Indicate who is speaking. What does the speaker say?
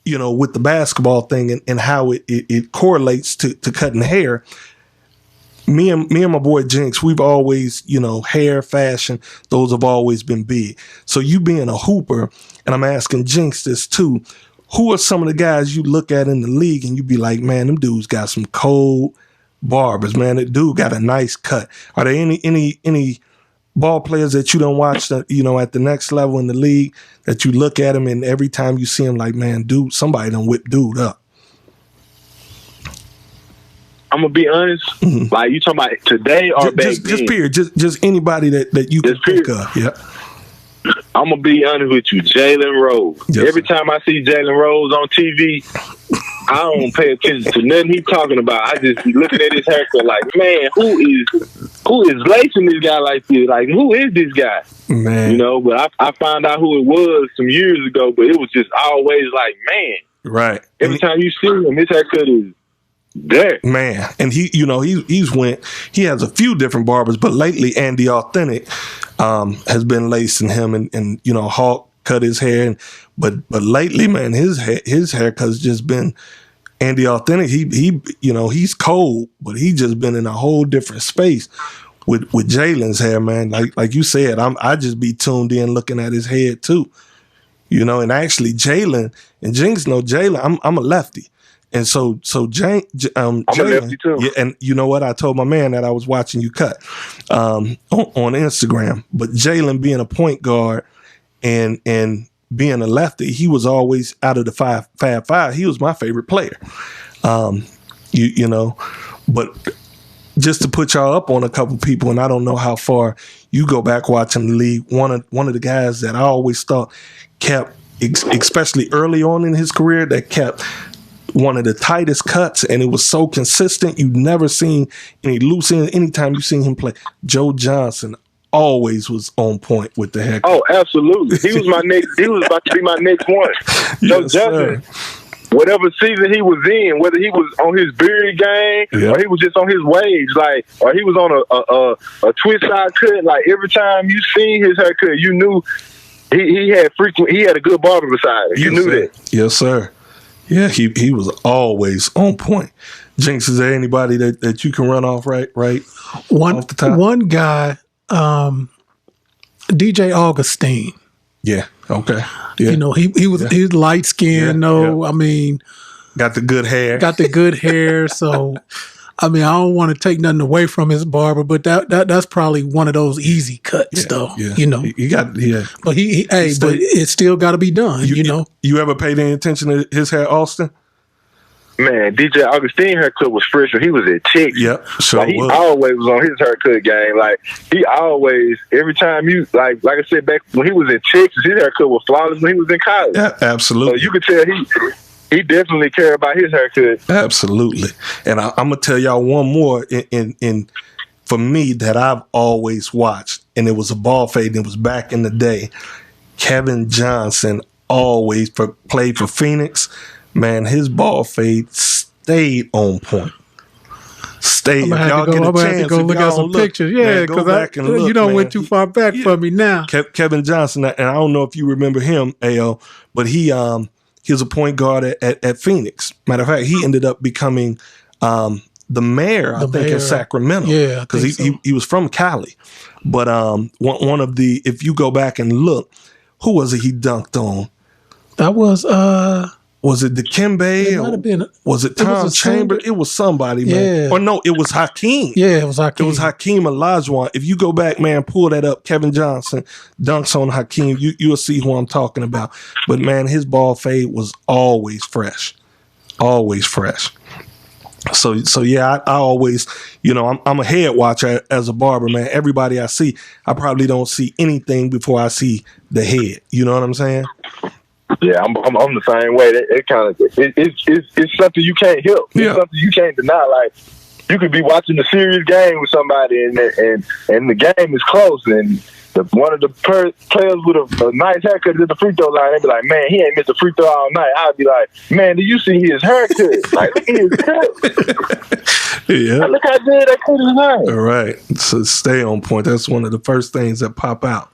Speaker 1: with the basketball thing and how it correlates to cutting hair. Me and my boy Jinx, we've always, hair, fashion, those have always been big. So you being a hooper, and I'm asking Jinx this too, who are some of the guys you look at in the league and you be like, man, them dudes got some cold barbers, man. That dude got a nice cut. Are there any ball players that you don't watch that, at the next level in the league that you look at him and every time you see him like, man, dude, somebody done whip dude up?
Speaker 2: I'm gonna be honest. Mm-hmm. Like you talking about today or back then?
Speaker 1: Just period. Just anybody that you can think of. Yeah.
Speaker 2: I'm gonna be honest with you, Jalen Rose. Yes, every time I see Jalen Rose on TV, I don't pay attention to nothing he's talking about. I just be looking at his haircut like, man, who is lacing this guy like this? Like, who is this guy?
Speaker 1: Man,
Speaker 2: But I found out who it was some years ago. But it was just always like, man,
Speaker 1: right.
Speaker 2: Every time you see him, his haircut is there,
Speaker 1: man. And he has a few different barbers, but lately Andy Authentic has been lacing him, and Hawk cut his hair, but lately, man, his haircut's just been Andy Authentic. He's cold, but he just been in a whole different space with Jalen's hair, man. Like you said, I just be tuned in looking at his head too, and actually Jalen and Jinx know Jalen. I'm a lefty. And so Jalen,
Speaker 2: I'm a lefty too.
Speaker 1: Yeah, and you know what? I told my man that I was watching you cut on Instagram. But Jalen being a point guard and being a lefty, he was always out of the Fab Five. He was my favorite player. But just to put y'all up on a couple people, and I don't know how far you go back watching the league. One of the guys that I always thought kept, especially early on in his career, that kept one of the tightest cuts, and it was so consistent. You've never seen any loose end. Anytime you seen him play, Joe Johnson always was on point with the haircut.
Speaker 2: Oh, absolutely. He was he was about to be my next one. Joe Johnson. Whatever season he was in, whether he was on his beard game or he was just on his waves, or he was on a twist side cut, like every time you seen his haircut, you knew he had a good barber beside him. You knew that.
Speaker 1: Yes, sir. Yeah, he was always on point. Jinx, is there anybody that you can run off right off the top?
Speaker 3: One guy, DJ Augustin.
Speaker 1: Yeah. Okay. Yeah.
Speaker 3: He was light skinned. I mean,
Speaker 1: got the good hair. So, I mean, I don't want to take nothing away from his barber, but that's probably one of those easy cuts, though. Yeah.
Speaker 3: He
Speaker 1: got
Speaker 3: But but it still got to be done.
Speaker 1: You ever paid any attention to his hair, Austin?
Speaker 2: Man, DJ Augustin haircut was fresh when he was at Texas.
Speaker 1: Yep, sure.
Speaker 2: He always was on his haircut game. Like he always, every time you like I said back when he was in Texas, his haircut was flawless when he was in college.
Speaker 1: Yeah, absolutely.
Speaker 2: So you could tell he definitely cared about his haircut.
Speaker 1: Absolutely. And I'm gonna tell y'all one more in for me that I've always watched, and it was a ball fade, and it was back in the day. Kevin Johnson always played for Phoenix. Man, his ball fade stayed on point. Stayed.
Speaker 3: I'm gonna have to go look at some pictures. Yeah, because you don't went too far back for me now.
Speaker 1: Kevin Johnson, and I don't know if you remember him, AO, but he was a point guard at Phoenix. Matter of fact, he ended up becoming the mayor, I think, in Sacramento.
Speaker 3: Yeah,
Speaker 1: because he was from Cali. But one of the, if you go back and look, who was it he dunked on?
Speaker 3: That was
Speaker 1: Was it Dikembe?
Speaker 3: It might have been.
Speaker 1: Was it Tom Chambers? It was somebody, man.
Speaker 3: Yeah.
Speaker 1: Or no, it was Hakeem.
Speaker 3: Yeah, it was Hakeem.
Speaker 1: It was Hakeem Olajuwon. If you go back, man, pull that up. Kevin Johnson dunks on Hakeem. You'll see who I'm talking about. But, man, his ball fade was always fresh. Always fresh. So yeah, I always, I'm a head watcher as a barber, man. Everybody I see, I probably don't see anything before I see the head. You know what I'm saying?
Speaker 2: Yeah, I'm the same way. It's something you can't help. It's something you can't deny. Like you could be watching a serious game with somebody, and the game is close, and one of the players with a nice haircut is at the free throw line. They'd be like, "Man, he ain't missed a free throw all night." I'd be like, "Man, do you see his haircut? Like, look at his cut.
Speaker 1: Yeah,
Speaker 2: look how good that cut is nice."
Speaker 1: All right, so stay on point. That's one of the first things that pop out.